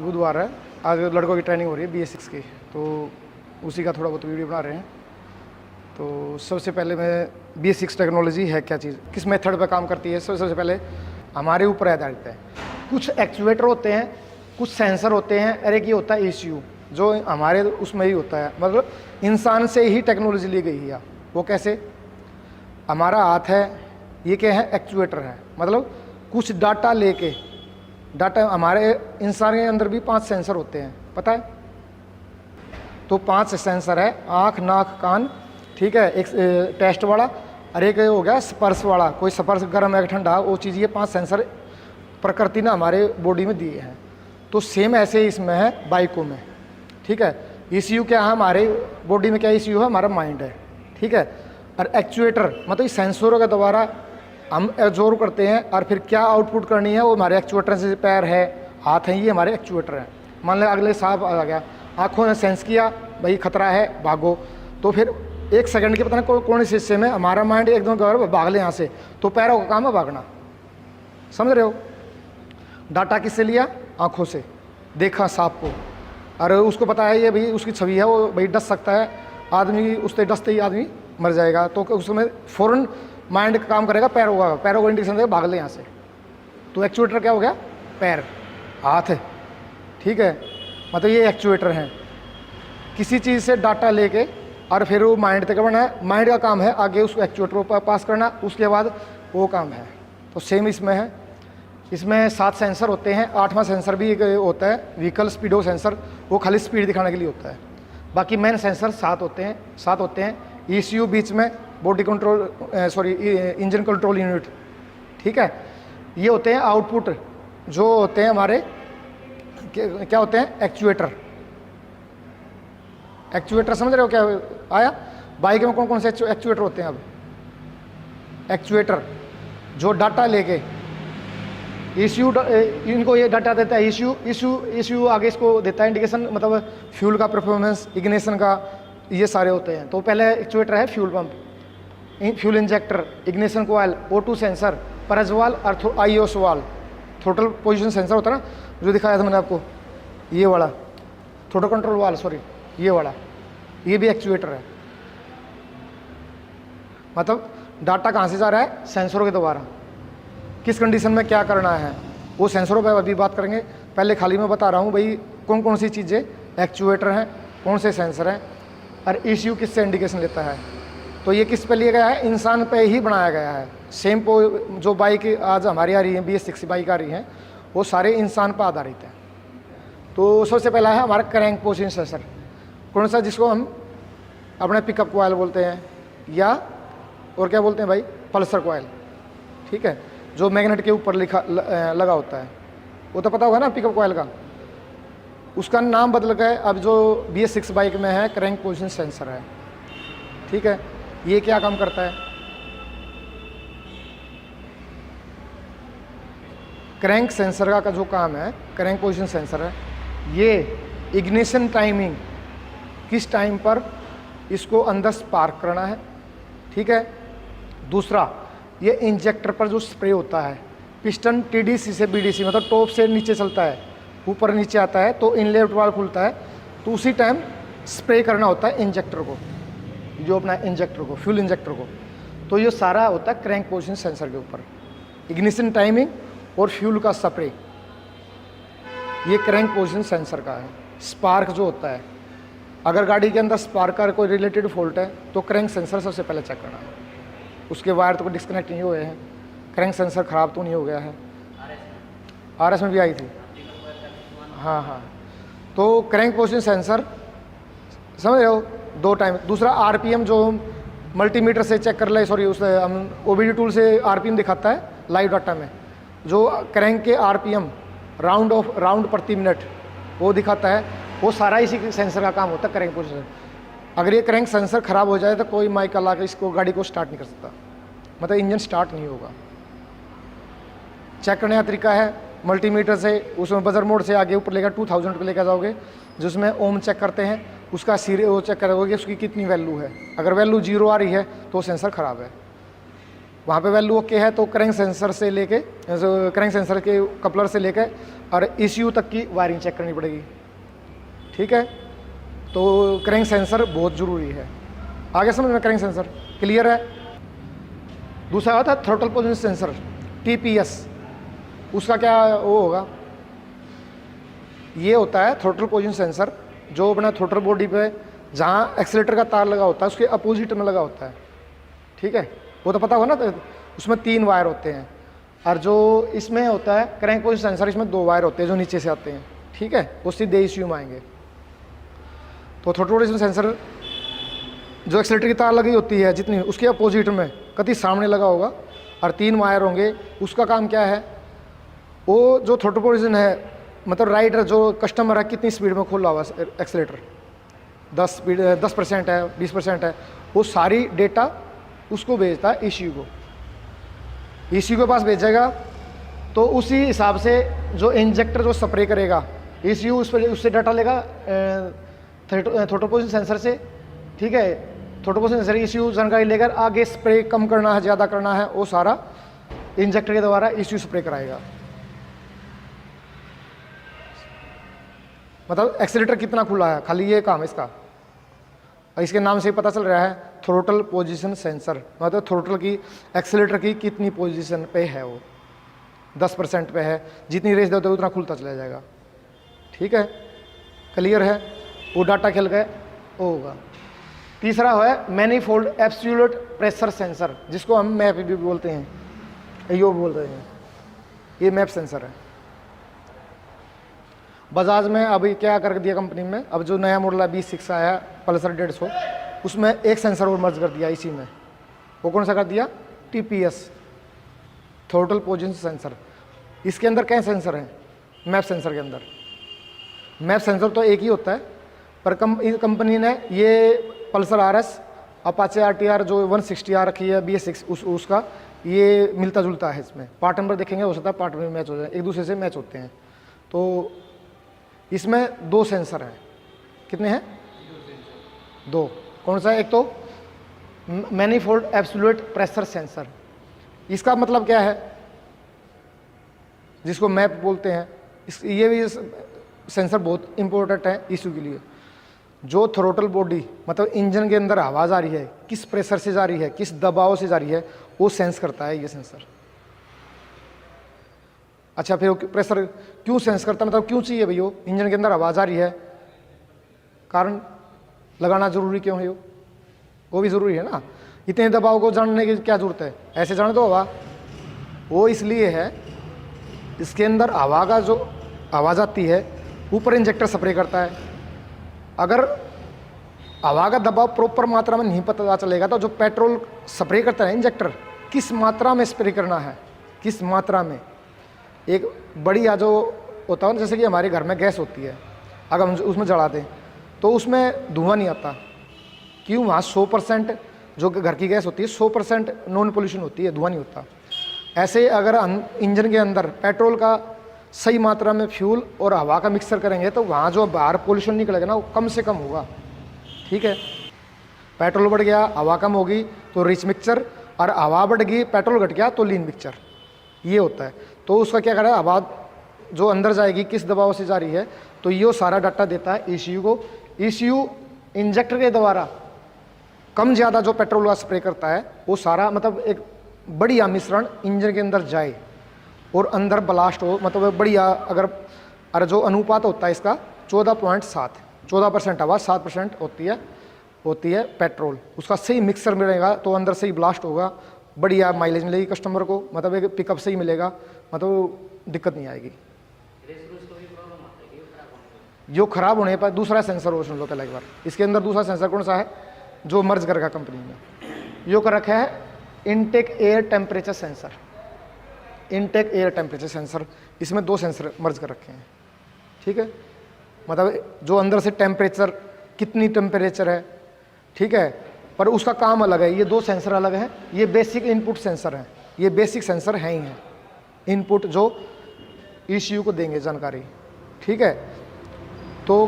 बुधवार है, आज लड़कों की ट्रेनिंग हो रही है BS6 की, तो उसी का थोड़ा बहुत वीडियो बना रहे हैं। तो सबसे पहले मैं BS6 टेक्नोलॉजी है क्या चीज़, किस मेथड पे काम करती है, सबसे पहले हमारे ऊपर आधारित है। कुछ एक्चुएटर होते हैं, कुछ सेंसर होते हैं, और एक ये होता है ECU जो हमारे उसमें ही होता है, मतलब इंसान से ही टेक्नोलॉजी ली गई है। वो कैसे, हमारा हाथ है, ये क्या है, एक्चुएटर है, मतलब कुछ डाटा लेके, डाटा हमारे इंसान के अंदर भी 5 सेंसर होते हैं, पता है। तो 5 सेंसर है, आँख, नाक, कान, ठीक है, एक टेस्ट वाला, और एक हो गया स्पर्श वाला, कोई स्पर्श गर्म है ठंडा, वो चीज़। ये 5 सेंसर प्रकृति ने हमारे बॉडी में दिए हैं। तो सेम ऐसे ही इसमें है बाइकों में, ठीक है। ECU क्या है, हमारे बॉडी में क्या ECU है, हमारा माइंड है, ठीक है। और एक्चुएटर मतलब इस सेंसरों के द्वारा हम एब्जॉर्व करते हैं, और फिर क्या आउटपुट करनी है वो हमारे एक्चुएटर से, पैर है, हाथ है, ये हमारे एक्चुएटर हैं। मान लें अगले सांप आ गया, आँखों ने सेंस किया भाई खतरा है, भागो, तो फिर 1 सेकंड के पता नहीं कौन से हिस्से में हमारा माइंड एकदम भाग ले यहाँ से, तो पैरों का काम है भागना, समझ रहे हो। डाटा किससे लिया, आँखों से, देखा सांप को, और उसको पता है ये भाई उसकी छवि है, वो भाई डस सकता है आदमी, उससे डसते ही आदमी मर जाएगा, तो उसमें फ़ौरन माइंड काम करेगा, पैरों को इंडिकेशन देगा भाग ले यहाँ से। तो एक्चुएटर क्या हो गया, पैर, हाथ है, ठीक है, मतलब ये एक्चुएटर हैं। किसी चीज़ से डाटा लेके और फिर वो माइंड तक बढ़ना है, माइंड का काम है आगे उसको एक्चुएटर को पास करना, उसके बाद वो काम है। तो सेम इसमें है, इसमें 7 सेंसर होते हैं, 8वां सेंसर भी एक होता है व्हीकल स्पीडो सेंसर, वो खाली स्पीड दिखाने के लिए होता है। बाकी मेन सेंसर 7 होते हैं। ECU बीच में, body control engine control unit, ठीक है। ये होते हैं आउटपुट, जो होते हैं हमारे क्या होते हैं, एक्चुएटर। एक्चुएटर समझ रहे हो क्या आया, बाइक में कौन कौन से एक्चुएटर होते हैं। अब एक्चुएटर जो डाटा लेके ECU इनको ये डाटा देता है, ECU आगे इसको देता है इंडिकेशन, मतलब फ्यूल का परफॉर्मेंस, इग्निशन का, ये सारे होते हैं। तो पहले एक्चुएटर है fuel pump, fuel injector, ignition coil, O2 sensor, purge valve और IOS वाल, थ्रोटल पोजीशन सेंसर होता है ना, जो दिखाया था मैंने आपको, ये वाला थ्रोटल कंट्रोल वाल, सॉरी ये वाला, ये भी एक्चुएटर है। मतलब डाटा कहाँ से जा रहा है, सेंसरों के द्वारा, किस कंडीशन में क्या करना है, वो सेंसरों पर अभी बात करेंगे। पहले खाली मैं बता रहा हूँ भाई कौन कौन सी चीज़ें एक्चुएटर हैं, कौन से सेंसर हैं, और ECU किससे इंडिकेशन लेता है। तो ये किस पे लिया गया है, इंसान पे ही बनाया गया है। सेम जो बाइक आज हमारी आ रही है, BS6 बाइक आ रही हैं, वो सारे इंसान पर आधारित हैं। तो सबसे पहला है हमारा क्रैंक पोजीशन सेंसर, कौन सा, जिसको हम अपने पिकअप कॉयल बोलते हैं, या और क्या बोलते हैं भाई, पल्सर कॉयल, ठीक है, जो मैग्नेट के ऊपर लगा होता है, वो तो पता होगा ना पिकअप कॉयल का। उसका नाम बदल गया, अब जो BS6 बाइक में है क्रैंक पोजीशन सेंसर है, ठीक है। ये क्या काम करता है, क्रैंक सेंसर का जो काम है, क्रैंक पोजीशन सेंसर है, ये इग्निशन टाइमिंग, किस टाइम पर इसको अंदर स्पार्क करना है, ठीक है। दूसरा, ये इंजेक्टर पर जो स्प्रे होता है, पिस्टन TDC से BDC, मतलब टॉप से नीचे चलता है, ऊपर नीचे आता है, तो इनलेट वाल्व खुलता है, तो उसी टाइम स्प्रे करना होता है इंजेक्टर को, जो अपना इंजेक्टर को, फ्यूल इंजेक्टर को। तो ये सारा होता है क्रैंक पोजीशन सेंसर के ऊपर, इग्निशन टाइमिंग और फ्यूल का स्प्रे, ये क्रैंक पोजीशन सेंसर का है। स्पार्क जो होता है, अगर गाड़ी के अंदर स्पार्क का कोई रिलेटेड फॉल्ट है, तो क्रैंक सेंसर सबसे पहले चेक करना है, उसके वायर तो डिस्कनेक्ट नहीं हुए हैं, क्रैंक सेंसर ख़राब तो नहीं हो गया है। RS में भी आई थी, हाँ। तो क्रैंक पोजीशन सेंसर समझ रहे हो, 2 टाइम। दूसरा RPM, जो मल्टीमीटर से चेक कर ले, सॉरी उस OBD टूल से RPM दिखाता है लाइव डाटा में, जो क्रैंक के RPM, राउंड प्रति मिनट, वो दिखाता है, वो सारा इसी सेंसर का काम होता है, क्रैंक पोजीशन। अगर ये क्रैंक सेंसर ख़राब हो जाए तो कोई माइक ला के इसको गाड़ी को स्टार्ट नहीं कर सकता, मतलब इंजन स्टार्ट नहीं होगा। चेक करने का तरीका है मल्टीमीटर से, उसमें बजर मोड से आगे ऊपर लेकर 2000 पे लेकर जाओगे, जिसमें ओम चेक करते हैं, उसका सीरे वो चेक करोगे उसकी कितनी वैल्यू है। अगर वैल्यू 0 आ रही है तो सेंसर ख़राब है, वहाँ पे वैल्यू ओके है तो क्रैंक सेंसर से लेके क्रैंक सेंसर के कपलर से लेके और ECU तक की वायरिंग चेक करनी पड़ेगी। ठीक है, तो क्रैंक सेंसर बहुत ज़रूरी है। आगे समझ में क्रैंक सेंसर क्लियर है। दूसरा होता है थ्रोटल पोजीशन सेंसर, TPS। उसका क्या वो होगा, ये होता है थ्रोटल पोजीशन सेंसर जो अपना थ्रोटल बॉडी पे जहाँ एक्सीलेटर का तार लगा होता है उसके अपोजिट में लगा होता है। ठीक है, वो तो पता होगा ना, तो उसमें 3 वायर होते हैं और जो इसमें होता है क्रैंक पोजीशन सेंसर, इसमें 2 वायर होते हैं जो नीचे से आते हैं। ठीक है, वो सीधे ECU में आएंगे। तो थ्रोटल पोजीशन सेंसर जो एक्सीलेटर की तार लगी होती है जितनी, उसके अपोजिट में कति सामने लगा होगा और 3 वायर होंगे। उसका काम क्या है, वो जो थ्रोटल पोजीशन है मतलब राइडर जो कस्टमर है कितनी स्पीड में खोला हुआ एक्सीलेटर, 10% है 20% है, वो सारी डेटा उसको भेजता है ECU को। ECU के पास भेजेगा तो उसी हिसाब से जो इंजेक्टर जो स्प्रे करेगा ECU उस पर उससे डाटा लेगा थ्रोटल पोजीशन सेंसर से। ठीक है, थ्रोटल पोजीशन सेंसर ECU जानकारी लेकर आगे स्प्रे कम करना है ज़्यादा करना है वो सारा इंजेक्टर के द्वारा ECU स्प्रे कराएगा। मतलब एक्सीलेटर कितना खुला है, खाली ये काम है इसका। इसके नाम से पता चल रहा है थ्रोटल पोजीशन सेंसर, मतलब थ्रोटल की एक्सीलेटर की कितनी पोजीशन पे है, वो 10% पे है, जितनी रेस देते हो उतना खुलता चला जाएगा। ठीक है, क्लियर है, वो डाटा खेल गए वो होगा। तीसरा है मैनीफोल्ड एब्सोल्यूट प्रेशर सेंसर, जिसको हम मैप भी बोलते हैं, यो बोलते हैं। ये मैप सेंसर है। बजाज में अभी क्या कर दिया कंपनी में, अब जो नया मॉडल है 20 आया पल्सर 150, उसमें एक सेंसर और मर्ज कर दिया इसी में। वो कौन सा कर दिया, TPS थ्रोटल पोजीशन सेंसर। इसके अंदर क्या सेंसर है, मैप सेंसर के अंदर मैप सेंसर तो एक ही होता है, पर कंपनी ने ये पल्सर RS अपाचे RTR जो 160R रखी है BS6 उसका ये मिलता जुलता है। इसमें पार्ट नंबर देखेंगे, हो सकता है पार्ट में मैच हो जाए, एक दूसरे से मैच होते हैं। तो इसमें 2 सेंसर हैं, कितने हैं, 2। कौन सा, एक तो मैनीफोल्ड एब्सोल्यूट प्रेशर सेंसर, इसका मतलब क्या है, जिसको मैप बोलते हैं। ये भी सेंसर बहुत इंपॉर्टेंट है ECU के लिए। जो थ्रोटल बॉडी मतलब इंजन के अंदर आवाज़ आ रही है, किस प्रेशर से जा रही है, किस दबाव से जा रही है, वो सेंस करता है ये सेंसर। अच्छा, फिर प्रेशर क्यों सेंस करता है, मतलब क्यों चाहिए भैया, इंजन के अंदर आवाज़ आ रही है, कारण लगाना जरूरी क्यों है, वो भी ज़रूरी है ना। इतने दबाव को जानने की क्या ज़रूरत है, ऐसे जाने दो हवा। वो इसलिए है, इसके अंदर हवा का जो आवाज़ आती है ऊपर इंजेक्टर स्प्रे करता है। अगर हवा का दबाव प्रॉपर मात्रा में नहीं पता चलेगा तो जो पेट्रोल स्प्रे करता है इंजेक्टर, किस मात्रा में स्प्रे करना है, किस मात्रा में। एक बढ़िया जो होता है ना, जैसे कि हमारे घर में गैस होती है, अगर हम उसमें जला दें तो उसमें धुआं नहीं आता, क्यों, वहाँ 100% जो घर की गैस होती है 100% नॉन पोल्यूशन होती है, धुआं नहीं होता। ऐसे अगर हम इंजन के अंदर पेट्रोल का सही मात्रा में फ्यूल और हवा का मिक्सर करेंगे तो वहाँ जो बाहर पोल्यूशन निकलेगा ना वो कम से कम होगा। ठीक है, पेट्रोल बढ़ गया, हवा कम होगी तो रिच मिक्सचर, और हवा बढ़ गई पेट्रोल घट गया तो लीन मिक्सचर, ये होता है। तो उसका क्या करें, हवा जो अंदर जाएगी किस दबाव से जा रही है, तो ये सारा डाटा देता है ECU को। ECU इंजेक्टर के द्वारा कम ज़्यादा जो पेट्रोल का स्प्रे करता है वो सारा मतलब एक बढ़िया मिश्रण इंजन के अंदर जाए और अंदर ब्लास्ट हो, मतलब बढ़िया। अगर जो अनुपात होता है इसका 14.7, 14% हवा 7% होती है पेट्रोल, उसका सही मिक्सर मिलेगा तो अंदर सही ब्लास्ट होगा, बढ़िया माइलेज मिलेगी कस्टमर को, मतलब एक पिकअप सही मिलेगा, मतलब दिक्कत नहीं आएगी। जो खराब होने पर दूसरा सेंसर और सुन लो पहले एक बार, इसके अंदर दूसरा सेंसर कौन सा है जो मर्ज कर रखा कंपनी ने, यो कर रखा है intake air temperature sensor. Intake air temperature sensor, इसमें 2 सेंसर मर्ज कर रखे हैं। ठीक है, मतलब जो अंदर से टेम्परेचर कितनी टेम्परेचर है, ठीक है, पर उसका काम अलग है। ये 2 सेंसर अलग हैं, ये बेसिक इनपुट सेंसर हैं, ये बेसिक सेंसर हैं ही हैं, इनपुट जो ECU को देंगे जानकारी। ठीक है, तो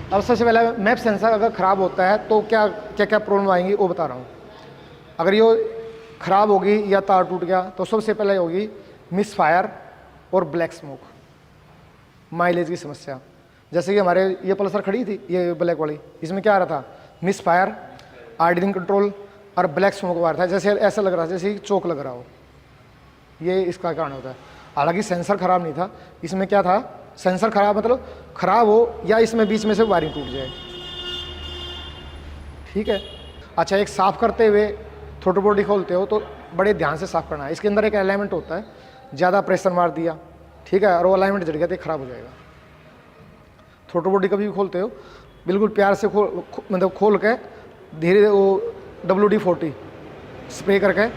अब सबसे पहले मैप सेंसर अगर ख़राब होता है तो क्या क्या क्या प्रॉब्लम आएंगी वो बता रहा हूँ। अगर ये ख़राब होगी या तार टूट गया तो सबसे पहले होगी मिस फायर और ब्लैक स्मोक, माइलेज की समस्या। जैसे कि हमारे ये पल्सर खड़ी थी, ये ब्लैक वाली, इसमें क्या आ रहा था, मिस फायर, आइडलिंग कंट्रोल और ब्लैक स्मोक आ रहा था, जैसे ऐसा लग रहा था जैसे चौक लग रहा हो। ये इसका कारण होता है। हालांकि सेंसर ख़राब नहीं था, इसमें क्या था, सेंसर ख़राब मतलब ख़राब हो या इसमें बीच में से वायरिंग टूट जाए। ठीक है। अच्छा, एक साफ़ करते हुए थ्रोटल बॉडी खोलते हो तो बड़े ध्यान से साफ़ करना है। इसके अंदर एक अलाइनमेंट होता है, ज़्यादा प्रेशर मार दिया, ठीक है, और वो अलाइनमेंट जड़ गया तो ख़राब हो जाएगा। थ्रोटल बॉडी कभी भी खोलते हो बिल्कुल प्यार से मतलब खोल के धीरे वो WD-40 स्प्रे करके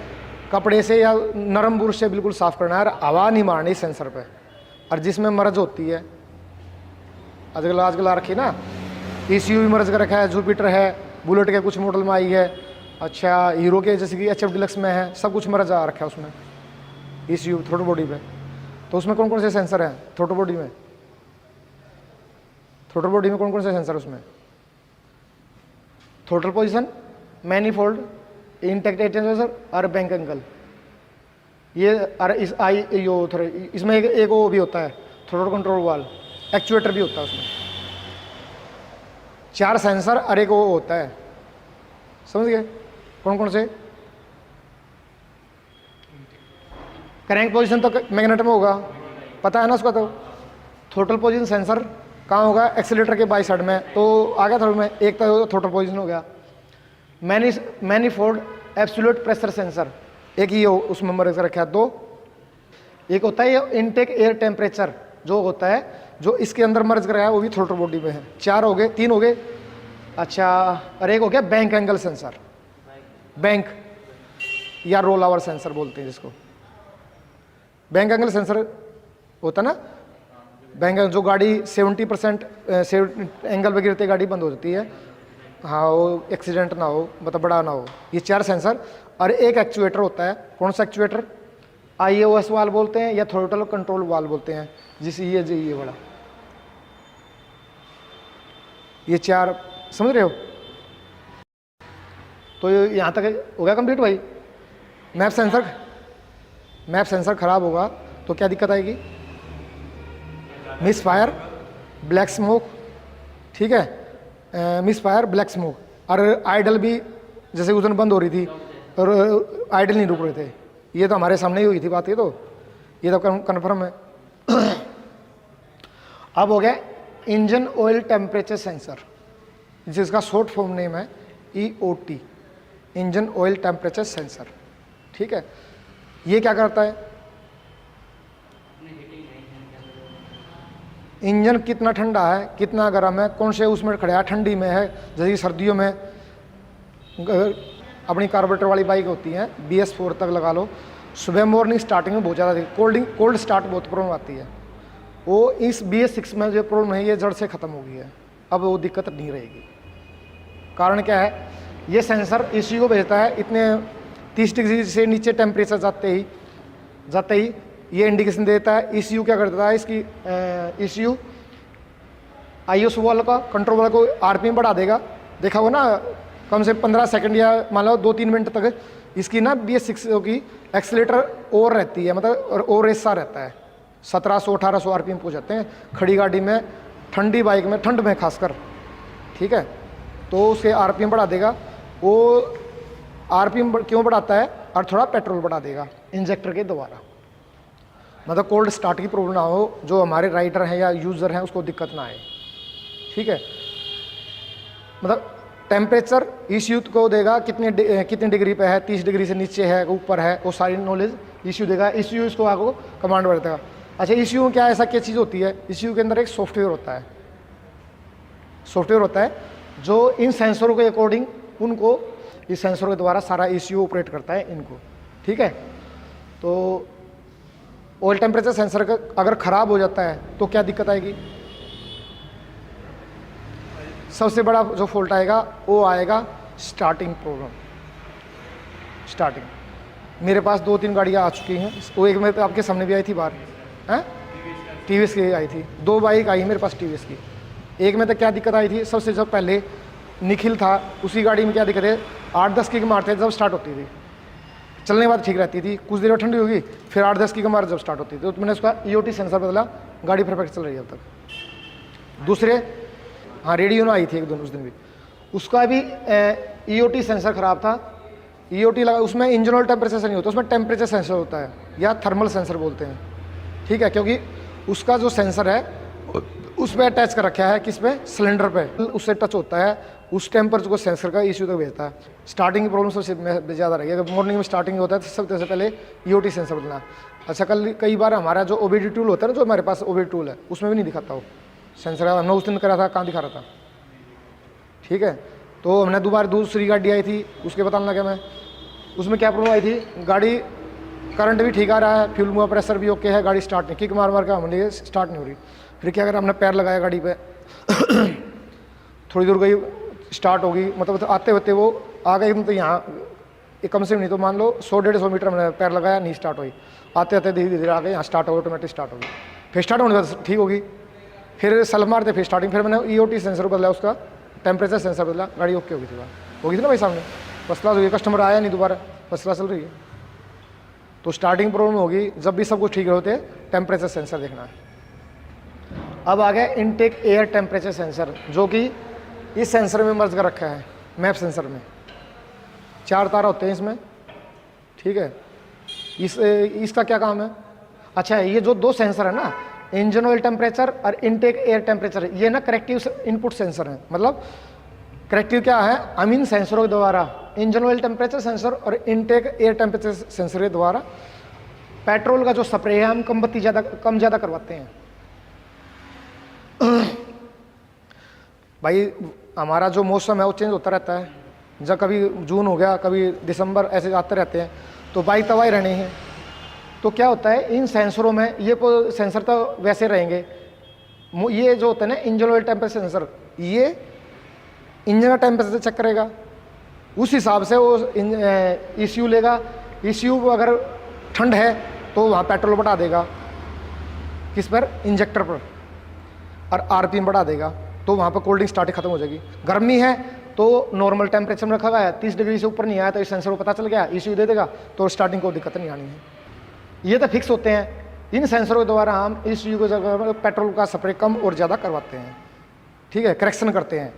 कपड़े से या नरम ब्रश से बिल्कुल साफ़ करना है, और हवा नहीं मारनी सेंसर पे। और जिसमें मर्ज होती है, आजकल आ रखी ना, ECU भी मर्ज कर रखा है, जुपिटर है, बुलेट के कुछ मॉडल में आई है, अच्छा हीरो के जैसे कि HF डिलक्स में है, सब कुछ मर्ज आ रखा है उसमें ECU थ्रोटल बॉडी पे। तो उसमें कौन कौन से सेंसर हैं थ्रोटल बॉडी में? थ्रोटल बॉडी में कौन कौन से सेंसर उसमें? Throttle position, manifold, intact sensor और बैंक एंगल। ये और इस इसमें एक वो भी होता है थ्रोटल कंट्रोल वाल, एक्चुएटर भी होता है उसमें। 4 सेंसर और एक वो होता है, समझ गए कौन कौन से? क्रैंक पोजीशन तो मैग्नेट में होगा, पता है ना उसका। तो थ्रोटल पोजीशन सेंसर कहाँ होगा? एक्सीलेटर के बाई साइड में। तो आ गया थोड़ा में, एक तो थ्रोटल पोजीशन हो गया। मैनीफोल्ड एब्सोल्यूट प्रेशर सेंसर, एक ही उसमें मर्ज रखा है। 2 एक होता है ये इनटेक एयर टेम्परेचर, जो होता है जो इसके अंदर मर्ज कराया है, वो भी थ्रोटल बॉडी में है। 4 हो गए, 3 हो गए। अच्छा, और एक हो गया बैंक एंगल सेंसर, बैंक या रोल आवर सेंसर बोलते हैं जिसको। बैंक एंगल सेंसर होता ना, बैंक जो गाड़ी 70% एंगल पे गिरते गाड़ी बंद हो जाती है, हाँ, वो एक्सीडेंट ना हो, मतलब बड़ा ना हो। ये 4 सेंसर और एक एक्चुएटर होता है। कौन सा एक्चुएटर? IOS वाल बोलते हैं या थ्रोटल कंट्रोल वाल बोलते हैं, जिसे ये बड़ा, ये 4 समझ रहे हो? तो यहाँ तक हो गया कंप्लीट भाई। मैप सेंसर खराब होगा तो क्या दिक्कत आएगी? मिस फायर, ब्लैक स्मोक, ठीक है, मिस फायर, ब्लैक स्मोक, और आइडल भी जैसे उस दिन बंद हो रही थी और आइडल नहीं रुक रहे थे। ये तो हमारे सामने ही हुई थी बात, ये तो कन्फर्म है। अब हो गया इंजन ऑयल टेम्परेचर सेंसर, जिसका शॉर्ट फॉर्म नेम है EOT, engine oil temperature sensor. ठीक है, ये क्या करता है? इंजन कितना ठंडा है, कितना गर्म है, कौन से उसमें खड़ा है, ठंडी में है, जैसे सर्दियों में अपनी कार्बोरेटर वाली बाइक होती है BS4 तक लगा लो, सुबह मॉर्निंग स्टार्टिंग में बहुत ज़्यादा कोल्ड स्टार्ट बहुत प्रॉब्लम आती है। वो इस BS6 में जो प्रॉब्लम है ये जड़ से ख़त्म हो गई है, अब वो दिक्कत नहीं रहेगी। कारण क्या है? ये सेंसर ECU को भेजता है, इतने 30 डिग्री से नीचे टेम्परेचर जाते ही ये इंडिकेशन देता है। ECU क्या करता है? इसकी ECU IOS वाला का कंट्रोल वाला को RPM बढ़ा देगा, देखा हो ना, कम से 15 सेकंड या मान लो 2-3 मिनट तक इसकी ना BS6 की एक्सीलेटर और रहती है, मतलब और रेसा रहता है। 1700-1800 RPM हो जाते हैं खड़ी गाड़ी में, ठंडी बाइक में, ठंड में खासकर। ठीक है, तो उसके RPM बढ़ा देगा। वो RPM क्यों बढ़ाता है? और थोड़ा पेट्रोल बढ़ा देगा इंजेक्टर के द्वारा, मतलब कोल्ड स्टार्ट की प्रॉब्लम ना हो, जो हमारे राइडर हैं या यूज़र हैं उसको दिक्कत ना आए। ठीक है, मतलब टेम्परेचर ECU को देगा कितने डिग्री पे है, 30 डिग्री से नीचे है, ऊपर है, वो सारी नॉलेज ECU देगा। ECU इसको आपको कमांड बढ़ेगा। अच्छा, ECU में क्या ऐसा क्या चीज़ होती है? ECU के अंदर एक सॉफ्टवेयर होता है जो इन सेंसरों के अकॉर्डिंग उनको, इस सेंसरों के द्वारा सारा ECU ऑपरेट करता है इनको। ठीक है, तो ऑयल टेम्परेचर सेंसर का अगर ख़राब हो जाता है तो क्या दिक्कत आएगी? सबसे बड़ा जो फॉल्ट आएगा वो आएगा स्टार्टिंग प्रॉब्लम। स्टार्टिंग मेरे पास 2-3 गाड़ियाँ आ चुकी हैं, वो एक में तो आपके सामने भी आई थी बाहर, हैं TVS की आई थी, 2 बाइक आई मेरे पास TVS की। एक में तो क्या दिक्कत आई थी? सबसे जब पहले निखिल था, उसी गाड़ी में क्या दिक्कत है, 8-10 किक मारते जब स्टार्ट होती थी, चलने के बाद ठीक रहती थी, कुछ देर में ठंडी होगी, फिर 8-10 की कमार जब स्टार्ट होती थी तो मैंने उसका EOT सेंसर बदला, गाड़ी परफेक्ट चल रही है अब तक। दूसरे हाँ रेडियो ना आई थी एक दिन उस दिन भी, उसका भी EOT सेंसर ख़राब था। EOT लगा, उसमें इंजन ऑयल टेम्परेचर नहीं होता, उसमें टेम्परेचर सेंसर होता है या थर्मल सेंसर बोलते हैं, ठीक है, क्योंकि उसका जो सेंसर है उस पर अटैच कर रखा है, किस पे, सिलेंडर पे, उससे टच होता है, उस टेम्परेचर को सेंसर का इश्यू तक भेजता है। स्टार्टिंग की प्रॉब्लम सबसे ज़्यादा रही है, अगर मॉर्निंग में स्टार्टिंग होता है तो सबसे पहले EOT सेंसर बदलना। अच्छा कई बार हमारा जो OBD टूल होता है ना, जो हमारे पास OBD टूल है उसमें भी नहीं दिखाता वो सेंसर, हमने उस दिन करा था, कहाँ दिखा रहा था, ठीक है। तो हमने दूसरी गाड़ी आई थी, उसके बताने लगा मैं, उसमें क्या प्रॉब्लम आई थी, गाड़ी करंट भी ठीक आ रहा है, फ्यूल में प्रेशर भी ओके है, गाड़ी स्टार्ट नहीं, किक मार के हमने स्टार्ट नहीं हो रही। फिर क्या करा, हमने पैर लगाया गाड़ी पे थोड़ी दूर गई, स्टार्ट होगी, मतलब आते होते वो आ गई, तो यहाँ कम से कम नहीं तो मान लो 100-150 मीटर हमने पैर लगाया, नहीं स्टार्ट हुई, आते आते धीरे धीरे आ गए, यहाँ स्टार्ट हो, ऑटोमेटिक स्टार्ट होगी, फिर स्टार्ट होने के बाद ठीक होगी, फिर सेल्फ मारते, फिर स्टार्टिंग, फिर मैंने EOT सेंसर बदला, उसका टेम्परेचर सेंसर बदला, गाड़ी ओके होगी थी, होगी थी ना भाई सामने, फर्स्ट क्लास हुई, कस्टमर आया नहीं दोबारा, फर्स्ट क्लास चल रही है। तो स्टार्टिंग प्रॉब्लम होगी, जब भी सब कुछ ठीक होते टेम्परेचर सेंसर देखना है। अब आ गया इनटेक एयर टेम्परेचर सेंसर, जो कि इस सेंसर में मर्ज कर रखा है, मैप सेंसर में 4 तार होते हैं इसमें, ठीक है। इसका क्या काम है, अच्छा ये जो 2 सेंसर है ना, इंजन ऑयल टेम्परेचर और इनटेक एयर टेम्परेचर, ये ना करेक्टिव इनपुट सेंसर है। मतलब करेक्टिव क्या है, इन सेंसरों के द्वारा, इंजन ऑयल टेम्परेचर सेंसर और इनटेक एयर टेम्परेचर सेंसर के द्वारा पेट्रोल का जो स्प्रे है हम कम ज़्यादा करवाते हैं। भाई हमारा जो मौसम है वो चेंज होता रहता है, जब कभी जून हो गया, कभी दिसंबर, ऐसे आते रहते हैं, तो बाइक तवाई रहनी है। तो क्या होता है, इन सेंसरों में ये सेंसर तो वैसे रहेंगे, ये जो होता है ना इंजन ऑयल टेम्परेचर सेंसर, ये इंजन का टेम्परेचर चेक करेगा, उस हिसाब से वो ECU लेगा। ECU अगर ठंड है तो वहाँ पेट्रोल बढ़ा देगा, किस पर, इंजेक्टर पर, और RPM बढ़ा देगा, तो वहाँ पर कोल्ड ड्रिंक स्टार्टिंग खत्म हो जाएगी। गर्मी है तो नॉर्मल टेम्परेचर में रखा गया है, 30 डिग्री से ऊपर नहीं आया तो इस सेंसर को पता चल गया, ECU दे देगा, तो स्टार्टिंग को दिक्कत नहीं आनी है। ये तो फिक्स होते हैं, इन सेंसरों के द्वारा हम ECU को जगह पेट्रोल का स्प्रे कम और ज़्यादा करवाते हैं, ठीक है, करेक्शन करते हैं,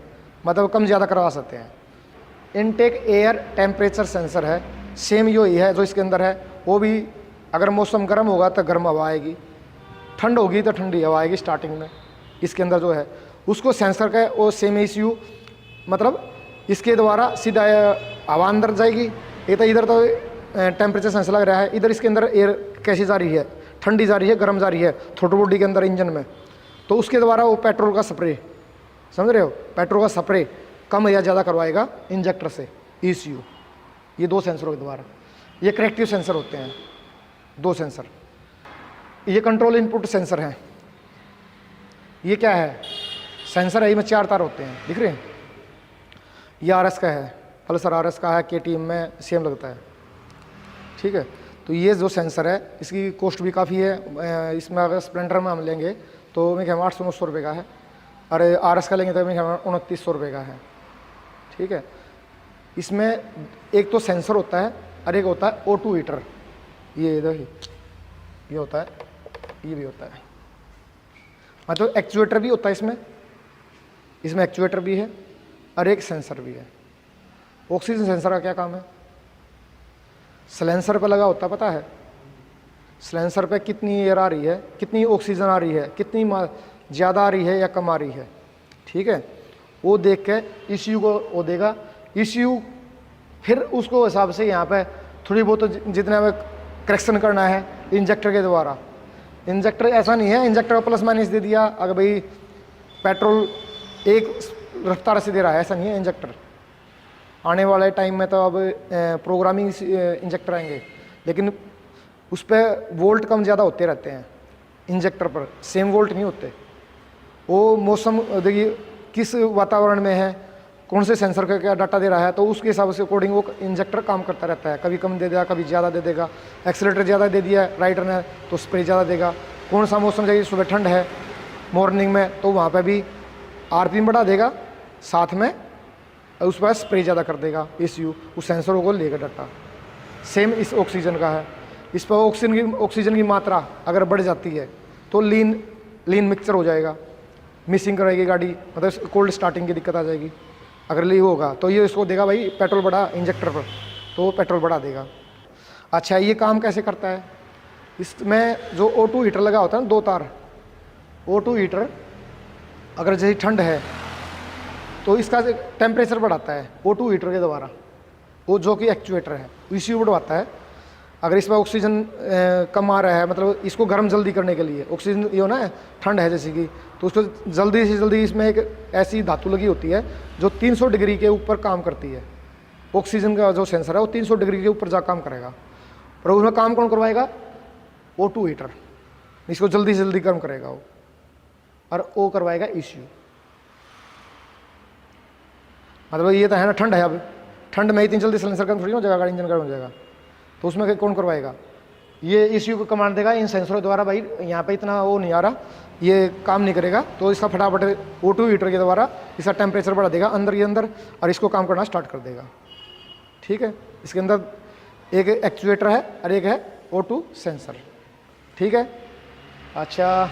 मतलब कम ज़्यादा करवा सकते हैं। इनटेक एयर टेम्परेचर सेंसर है, सेम यही है जो इसके अंदर है, वो भी अगर मौसम गर्म होगा तो गर्म हवा आएगी, ठंड होगी तो ठंडी हवा आएगी स्टार्टिंग में। इसके अंदर जो है उसको सेंसर का वो सेम ECU, मतलब इसके द्वारा सीधा हवा अंदर जाएगी। ये तो इधर तो टेम्परेचर सेंसर लग रहा है, इधर इसके अंदर एयर कैसी जा रही है, ठंडी जा रही है, गर्म जा रही है, थ्रोटल बॉडी के अंदर इंजन में, तो उसके द्वारा वो पेट्रोल का स्प्रे, समझ रहे हो, पेट्रोल का स्प्रे कम या ज़्यादा करवाएगा इंजेक्टर से ECU। ये 2 सेंसरों के द्वारा, ये करेक्टिव सेंसर होते हैं 2 सेंसर। ये कंट्रोल इनपुट सेंसर हैं। ये क्या है, सेंसर है, इसमें 4 तार होते हैं, दिख रहे हैं। ये RS का है, पल्सर RS का है, KTM में सेम लगता है, ठीक है। तो ये जो सेंसर है इसकी कॉस्ट भी काफ़ी है, इसमें अगर स्प्लेंडर में हम लेंगे तो मेरे ख्याल 800-900 रुपये का है, और RS का लेंगे तो मेरे ख्याल 2900 रुपये का है, ठीक है। इसमें एक तो सेंसर होता है और एक होता है O2 हीटर, ये इधर ही ये होता है, ये भी होता है, मतलब एक्चुएटर भी होता है इसमें एक्चुएटर भी है और एक सेंसर भी है। ऑक्सीजन सेंसर का क्या काम है, सिलेंसर पे लगा होता है, पता है सिलेंसर पे कितनी एयर आ रही है, कितनी ऑक्सीजन आ रही है, कितनी ज़्यादा आ रही है या कम आ रही है, ठीक है। वो देख के ECU को वो देगा, ECU फिर उसको हिसाब से यहाँ पे थोड़ी बहुत जितना में करेक्शन करना है इंजेक्टर के द्वारा। इंजेक्टर ऐसा नहीं है इंजेक्टर को प्लस माइनस दे दिया, अगर भाई पेट्रोल एक रफ्तार से दे रहा है, ऐसा नहीं है। इंजेक्टर आने वाले टाइम में तो अब प्रोग्रामिंग इंजेक्टर आएंगे, लेकिन उस पर वोल्ट कम ज़्यादा होते रहते हैं, इंजेक्टर पर सेम वोल्ट नहीं होते। वो मौसम देखिए किस वातावरण में है, कौन से सेंसर का क्या डाटा दे रहा है, तो उसके हिसाब से अकॉर्डिंग वो इंजेक्टर काम करता रहता है, कभी कम दे देगा, कभी ज़्यादा दे देगा। एक्सीलरेटर ज़्यादा दे दिया राइडर ने तो स्प्रे ज़्यादा देगा। कौन सा मौसम चाहिए, सुबह ठंड है मॉर्निंग में, तो वहाँ पर भी RPM बढ़ा देगा, साथ में उस पर स्प्रे ज़्यादा कर देगा ECU, उस सेंसरों को लेगा डाटा। सेम इस ऑक्सीजन का है। इस पर ऑक्सीजन की मात्रा अगर बढ़ जाती है तो लीन मिक्सचर हो जाएगा, मिसिंग करेगी गाड़ी, मतलब कोल्ड स्टार्टिंग की दिक्कत आ जाएगी। अगर लीव होगा तो ये इसको देगा भाई पेट्रोल बढ़ा इंजेक्टर पर, तो वो पेट्रोल बढ़ा देगा। अच्छा, ये काम कैसे करता है? इसमें जो O2 हीटर लगा होता है ना, 2 तार O2 हीटर, अगर जैसे ठंड है तो इसका टेम्परेचर बढ़ाता है O2 हीटर के द्वारा, वो जो कि एक्चुएटर है इसी बढ़वाता है। अगर इसमें ऑक्सीजन कम आ रहा है, मतलब इसको गर्म जल्दी करने के लिए ऑक्सीजन ये हो ना, ठंड है जैसे कि, तो उसको जल्दी से जल्दी, इसमें एक ऐसी धातु लगी होती है जो 300 डिग्री के ऊपर काम करती है। ऑक्सीजन का जो सेंसर है वो 300 डिग्री के ऊपर जा काम करेगा, और उसमें काम कौन करवाएगा? O2 हीटर, इसको जल्दी से जल्दी गर्म करेगा वो, और वो करवाएगा ECU। मतलब ये तो है ना, ठंड है, अब ठंड में इतनी जल्दी सिलेंसर गर्म थोड़ी हो जाएगा, गाड़ी इंजन गर्म हो जाएगा, तो उसमें कौन करवाएगा? ये ECU को कमांड देगा इन सेंसरों द्वारा, भाई यहाँ पे इतना वो नहीं आ रहा, ये काम नहीं करेगा, तो इसका फटाफट O2 हीटर के द्वारा इसका टेम्परेचर बढ़ा देगा अंदर के अंदर, और इसको काम करना स्टार्ट कर देगा। ठीक है, इसके अंदर एक एक्चुएटर है और एक है O2 सेंसर। ठीक है। अच्छा,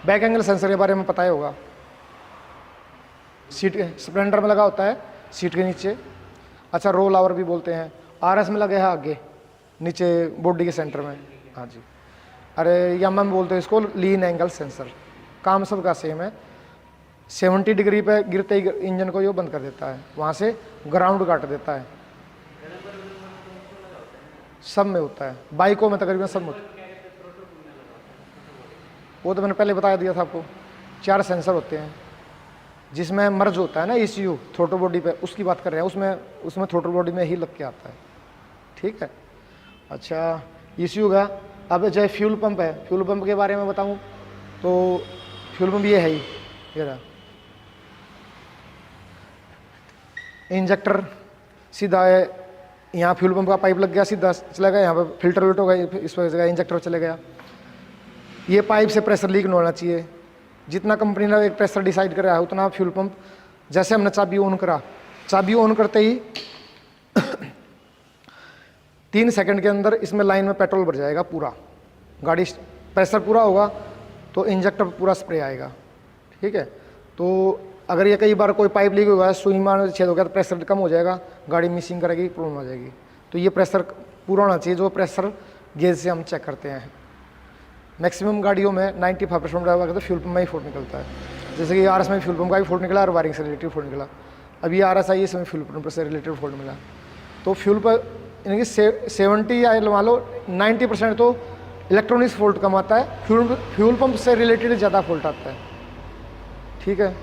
बैक एंगल सेंसर के बारे में पता ही होगा, सीट स्प्लेंडर में लगा होता है सीट के नीचे। अच्छा, रोल आवर भी बोलते हैं। RS में लगे है आगे नीचे बॉडी के सेंटर में। हाँ जी। अरे यामा में बोलते हैं इसको लीन एंगल सेंसर। काम सबका सेम है। 70 डिग्री पे गिरते ही इंजन को ये बंद कर देता है, वहाँ से ग्राउंड काट देता है। सब में होता है, बाइकों में तकरीबन सब में होता है। वो तो मैंने पहले बता दिया था आपको, 4 सेंसर होते हैं, जिसमें मर्ज होता है ना ECU थ्रोटल बॉडी पे, उसकी बात कर रहे हैं। उसमें थ्रोटल बॉडी में ही लग के आता है। ठीक है। अच्छा, ECU का अब चाहे फ्यूल पंप है, फ्यूल पंप के बारे में बताऊं तो फ्यूल पंप ये है ही, ये रहा इंजेक्टर, सीधा है यहाँ फ्यूल पंप का पाइप लग गया, सीधा चला गया, यहाँ पर फिल्टर वेट होगा, इस पर जगह इंजेक्टर चले गया। ये पाइप से प्रेशर लीक नहीं होना चाहिए। जितना कंपनी ने एक प्रेशर डिसाइड करा है उतना फ्यूल पंप, जैसे हमने चाबी ऑन करा, चाबी ऑन करते ही 3 सेकंड के अंदर इसमें लाइन में पेट्रोल भर जाएगा पूरा, गाड़ी प्रेशर पूरा होगा तो इंजेक्टर पूरा स्प्रे आएगा। ठीक है। तो अगर ये कई बार कोई पाइप लीक होगा, सुई में छेद हो गया तो प्रेशर कम हो जाएगा, गाड़ी मिसिंग करेगी, प्रॉब्लम आ जाएगी। तो ये प्रेशर पूरा होना चाहिए, जो प्रेशर गेज से हम चेक करते हैं। मैक्सिमम गाड़ियों में 95% तो फ्यूल पंप में ही फॉल्ट निकलता है। जैसे कि RS में फ्यूल पंप का भी फॉल्ट निकला और वायरिंग से रिलेटेड फॉल्ट निकला। अब ये RS आई, इसमें फ्यूल पंप से रिलेटेड फॉल्ट मिला। तो फ्यूल पर यानी कि 70 या मान लो 90% तो इलेक्ट्रॉनिक्स फॉल्ट कम आता है, फ्यूल पंप से रिलेटेड ज़्यादा फॉल्ट आता है। ठीक है,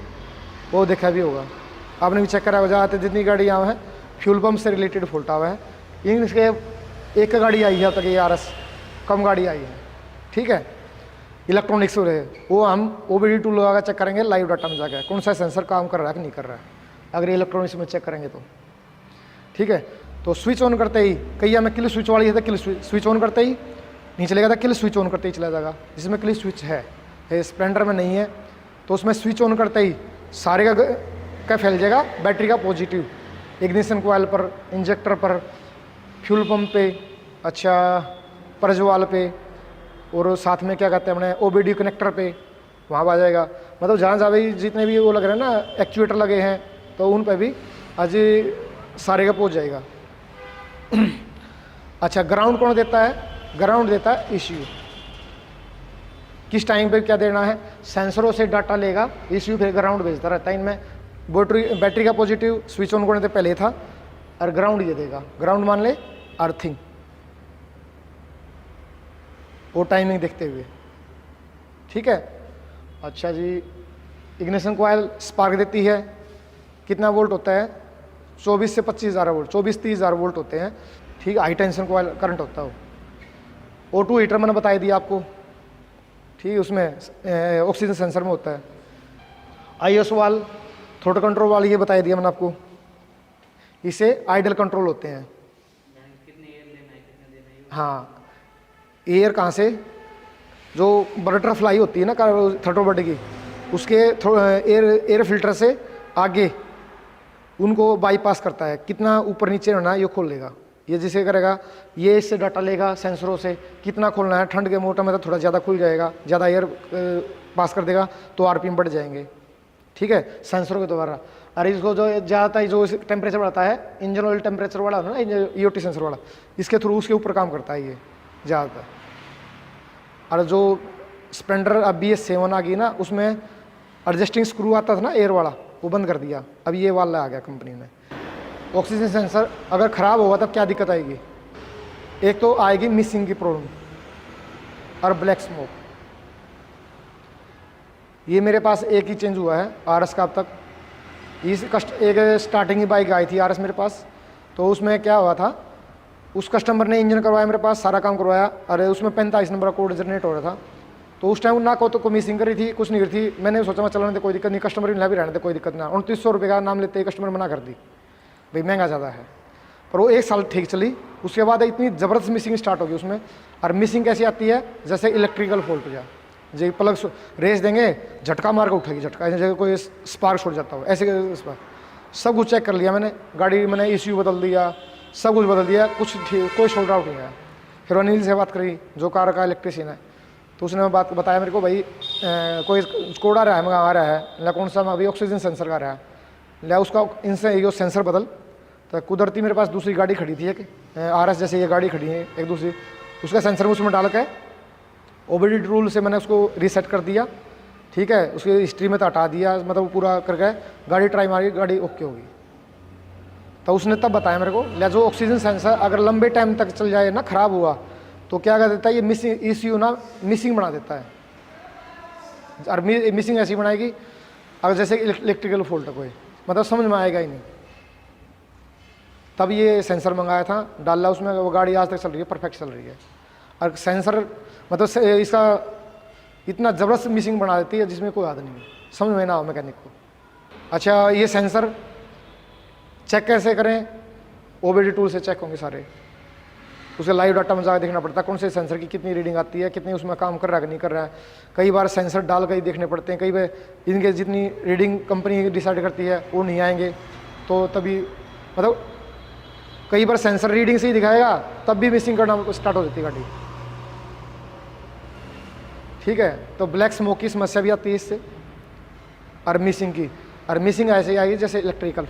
वो देखा भी होगा, आपने भी चेक करा होगा। ज़्यादातर जितनी गाड़ी यहाँ है फ्यूल पंप से रिलेटेड फॉल्ट हुआ है। इंग्लिश के एक गाड़ी आई है तक, ये RS कम गाड़ी आई है। ठीक है। इलेक्ट्रॉनिक्स रहे वो हम OBD टूल लगा चेक करेंगे लाइव डाटा में जाकर, कौन सा सेंसर काम कर रहा है कि नहीं कर रहा है, अगर इलेक्ट्रॉनिक्स में चेक करेंगे तो। ठीक है। तो स्विच ऑन करते ही, कई में किल स्विच वाली है तो किल स्विच ऑन करते ही नहीं चलेगा था, किल स्विच ऑन करते ही चला जाएगा। जिसमें किल स्विच है स्प्लेंडर में नहीं है, तो उसमें स्विच ऑन करते ही सारे का फैल जाएगा बैटरी का पॉजिटिव, इग्निशन कॉइल पर, इंजेक्टर पर, फ्यूल पंप पे, अच्छा परजवाल पे, और साथ में क्या कहते हैं अपने OBD कनेक्टर पे, वहाँ आ जाएगा। मतलब जहाँ जहाँ भी जितने भी वो लग रहे हैं ना एक्चुएटर लगे हैं, तो उन पे भी आज सारे का पहुँच जाएगा। अच्छा, ग्राउंड कौन देता है? ग्राउंड देता है ECU। किस टाइम पे क्या देना है, सेंसरों से डाटा लेगा ECU, फिर ग्राउंड भेजता रहता है। इनमें बैटरी का पॉजिटिव स्विच ऑन करने से पहले था, और ग्राउंड ये देगा। ग्राउंड मान ले अर्थिंग, वो टाइमिंग देखते हुए। ठीक है। अच्छा जी, इग्निशन कॉइल स्पार्क देती है, कितना वोल्ट होता है? 24 से 25,000 वोल्ट, 24-30,000 वोल्ट होते हैं। ठीक है। हाई टेंशन कॉइल करंट होता है वो। O2 हीटर मैंने बताई दिया आपको। ठीक है, उसमें ऑक्सीजन सेंसर में होता है। ISO वाल, थ्रोटल कंट्रोल वाल, ये बताई दिया मैंने आपको। इसे आइडल कंट्रोल होते हैं। हाँ, एयर कहाँ से, जो बटरफ्लाई होती है ना थ्रोटल बॉडी की, उसके एयर फिल्टर से आगे उनको बाईपास करता है। कितना ऊपर नीचे होना है ये खोल लेगा। ये जिसे करेगा, ये इससे डाटा लेगा सेंसरों से, कितना खोलना है, ठंड के मौसम में तो थोड़ा ज़्यादा खुल जाएगा, ज़्यादा एयर पास कर देगा तो आरपीएम बढ़ जाएंगे, ठीक है, सेंसरों के द्वारा। और इसको जो ज़्यादातर जो टेम्परेचर बढ़ाता है, इंजन ऑयल टेम्परेचर वाला ना, ईओटी सेंसर वाला, इसके थ्रू उसके ऊपर काम करता है ये ज़्यादातर। और जो स्प्लेंडर अब BS7 आ गई ना, उसमें एडजस्टिंग स्क्रू आता था ना एयर वाला, वो बंद कर दिया, अब ये वाला आ गया कंपनी ने। ऑक्सीजन सेंसर अगर ख़राब होगा तब क्या दिक्कत आएगी? एक तो आएगी मिसिंग की प्रॉब्लम और ब्लैक स्मोक। ये मेरे पास एक ही चेंज हुआ है RS का अब तक। एक स्टार्टिंग की बाइक आई थी RS मेरे पास, तो उसमें क्या हुआ था, उस कस्टमर ने इंजन करवाया मेरे पास, सारा काम करवाया, अरे उसमें 45 नंबर का कोड जनरेट हो रहा था। तो उस टाइम ना को मिसिंग करी थी, कुछ नहीं करी थी। मैंने सोचा मैं चलाने दे, कोई दिक्कत नहीं, कस्टमर भी रहने दे, कोई दिक्कत नहीं। 2900 रुपये का नाम लेते ही कस्टमर मना कर दी, भाई महंगा ज़्यादा है। पर वो 1 साल ठीक चली, उसके बाद इतनी ज़बरदस्त मिसिंग स्टार्ट होगी उसमें। और मिसिंग कैसी आती है, जैसे इलेक्ट्रिकल फॉल्ट हो जाए, जो प्लग रेस देंगे, झटका मार कर उठेगी, झटका ऐसे जगह कोई स्पार्क छोड़ जाता हो, ऐसे सब कुछ चेक कर लिया मैंने, गाड़ी मैंने ECU बदल दिया, सब कुछ बदल दिया, कुछ ठीक, कोई शोल्डर आउट नहीं आया। फिर अनिल से बात करी, जो कार का इलेक्ट्रिशियन है, तो उसने बात बताया मेरे को, भाई कोई कोड आ रहा है, मैं आ रहा है, ला कौन सा, अभी ऑक्सीजन सेंसर का रहा है, ला उसका इनसे ये सेंसर बदल। तो कुदरती मेरे पास दूसरी गाड़ी खड़ी थी, एक RS जैसे ये गाड़ी खड़ी है एक दूसरी, उसका सेंसर उसमें डाल के OBD रूल से मैंने उसको रीसेट कर दिया, ठीक है, उसकी हिस्ट्री में तो हटा दिया, मतलब पूरा करके गाड़ी ट्राई मारी, गाड़ी ओके होगी। तो उसने तब बताया मेरे को, या जो ऑक्सीजन सेंसर अगर लंबे टाइम तक चल जाए ना, ख़राब हुआ तो क्या कर देता है, ये मिसिंग ECU ना मिसिंग बना देता है। और मिसिंग ऐसी बनाएगी, अगर जैसे इलेक्ट्रिकल फॉल्ट है कोई, मतलब समझ में आएगा ही नहीं। तब ये सेंसर मंगाया था, डाला उसमें, वो गाड़ी आज तक चल रही है, परफेक्ट चल रही है। और सेंसर मतलब इसका इतना ज़बरदस्त मिसिंग बना देती है जिसमें कोई याद नहीं, समझ में ना हो मैकेनिक को। अच्छा, ये सेंसर चेक कैसे करें? OBD टूल से चेक होंगे सारे, उसे लाइव डाटा में जाकर देखना पड़ता है, कौन से सेंसर की कितनी रीडिंग आती है, कितनी उसमें काम कर रहा है कि नहीं कर रहा है। कई बार सेंसर डाल कर ही देखने पड़ते हैं, कई बार इनके जितनी रीडिंग कंपनी डिसाइड करती है वो नहीं आएंगे, तो तभी मतलब कई बार सेंसर रीडिंग से ही दिखाएगा, तब भी मिसिंग करना स्टार्ट हो जाती है गाड़ी, ठीक है। तो ब्लैक स्मोक की समस्या भी आती है इससे, और मिसिंग की, और मिसिंग ऐसे ही आई जैसे इलेक्ट्रिकल